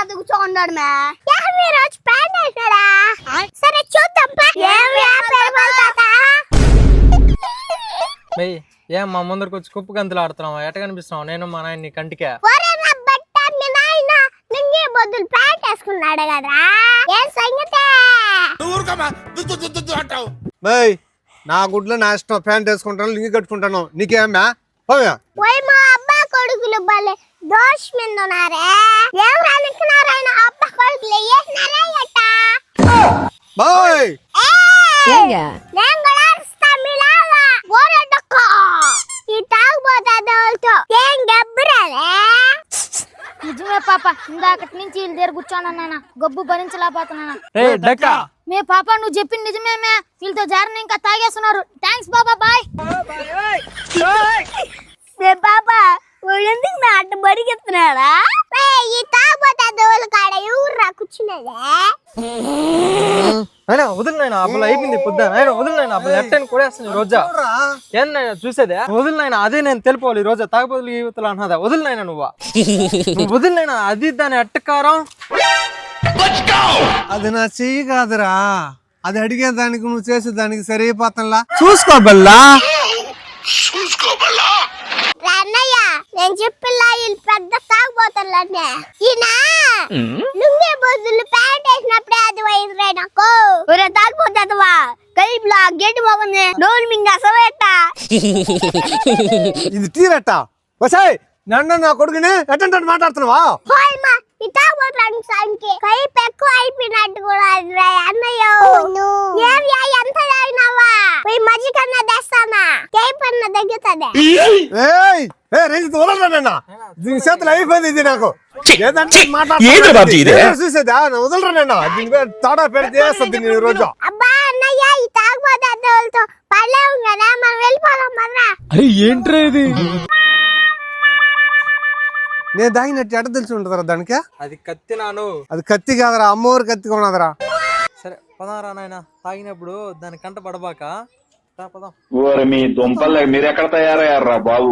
పెద్ద కూర్చోన్నాడు మే మీరు వచ్చి ప్యాంట్ వేసినారా సరే చూద్దాం ఏం మా ముందరికి వచ్చి కుప్పు గంతులు ఆడుతున్నావా? ఎట కనిపిస్తున్నావు నేను మా నాయన నీ కంటికే? బొద్దులు ప్యాంట్ వేసుకున్నాడు కదరా ఏం సంగతే నా గుడ్లో నా ఇష్టం ప్యాంట్ వేసుకుంటాను లింగి కట్టుకుంటాను నీకేమ్మా పోయి మా అబ్బా కొడుకులు భలే దోష్ మీద ఉన్నారే ఎవరు అనుకున్నారైనా అబ్బా కొడుకులు వేసినారా ఎట్ట బాయ్ నేను కూడా అరుస్తా మీలాగా ఓరడక్క ఈ తాగుబోతాతో ఏం గబ్బురాలే నిజమే పాప ఇందాకటి నుంచి వీళ్ళ దగ్గర కూర్చోనన్నా గబ్బు భరించలేకపోతున్నా మే పాప నువ్వు చెప్పింది నిజమేమే వీళ్ళతో జారిన ఇంకా తాగేస్తున్నారు థ్యాంక్స్ బాబా బాయ్ పాప ఎందుకు నా అడ్డ బడిగెత్తున్నాడా ఈ తాగుబోతా దోలు కాడ ఎవరు కూర్చున్నదే అయినా వదిలినైనా అబ్బలు అయిపోయింది పొద్దున ఆయన వదిలినైనా అబ్బలు ఎట్టని కొడేస్తుంది రోజా ఏంటైనా చూసేదే వదిలినైనా అదే నేను తెలిపోవాలి ఈ రోజా తాగబోతులు యువతలు అన్నదా వదిలినైనా నువ్వు వదిలినైనా అది దాని అట్టకారం అది నా చెయ్యి కాదురా అది అడిగే దానికి నువ్వు చేసే దానికి సరిపోతాంలా చూసుకోబల్లా అన్నయ్య నేను చెప్పిల్లా వీళ్ళు పెద్ద తాగుబోతులనే ఈయన లుంగే బొద్దులు ప్యాంట్ వేసినప్పుడే అది వైద్యురే నాకు ఒరే తాగిపోతావా కైపులా గేటు పోకుంది డోల్ మింగ అసలేట ఇది తీరట్ట వసాయ్ నన్ను నా కొడుకుని ఎట్టంటే మాట్లాడుతున్నావా పోయమ్మా ఈ తాగుబోతులకి సాయంకి కైపు ఎక్కువ అయిపోయినట్టు కూడా అన్నయ్య ఏమియా ఎంత తాగినావా పోయి మజ్జి కన్నా తెస్తానా కైపు అన్న తగ్గుతుంది రేంజ్ వదలరా దీని చేతులు అయిపోయింది ఇది నాకు ఏదంటే చూసేదా వదలరా దీని తాడా పెడితే వేస్తుంది నేను రోజు అబ్బా అన్నయ్య ఈ తాగుబోతులతో పడలేము కదా మనం వెళ్ళిపోదాం మర్రా ఏంట్రా ఇది నేను దాగినట్టు ఎట తెలిసి ఉంటుందిరా దానికి అది కత్తి నాను అది కత్తి కాదరా అమ్మవారి కత్తి కొనదరా సరే పదారా నాయన తాగినప్పుడు దాని కంట పడబాక పదాం మీ దుంపలు మీరెక్కడ తయారయ్యారా బాబు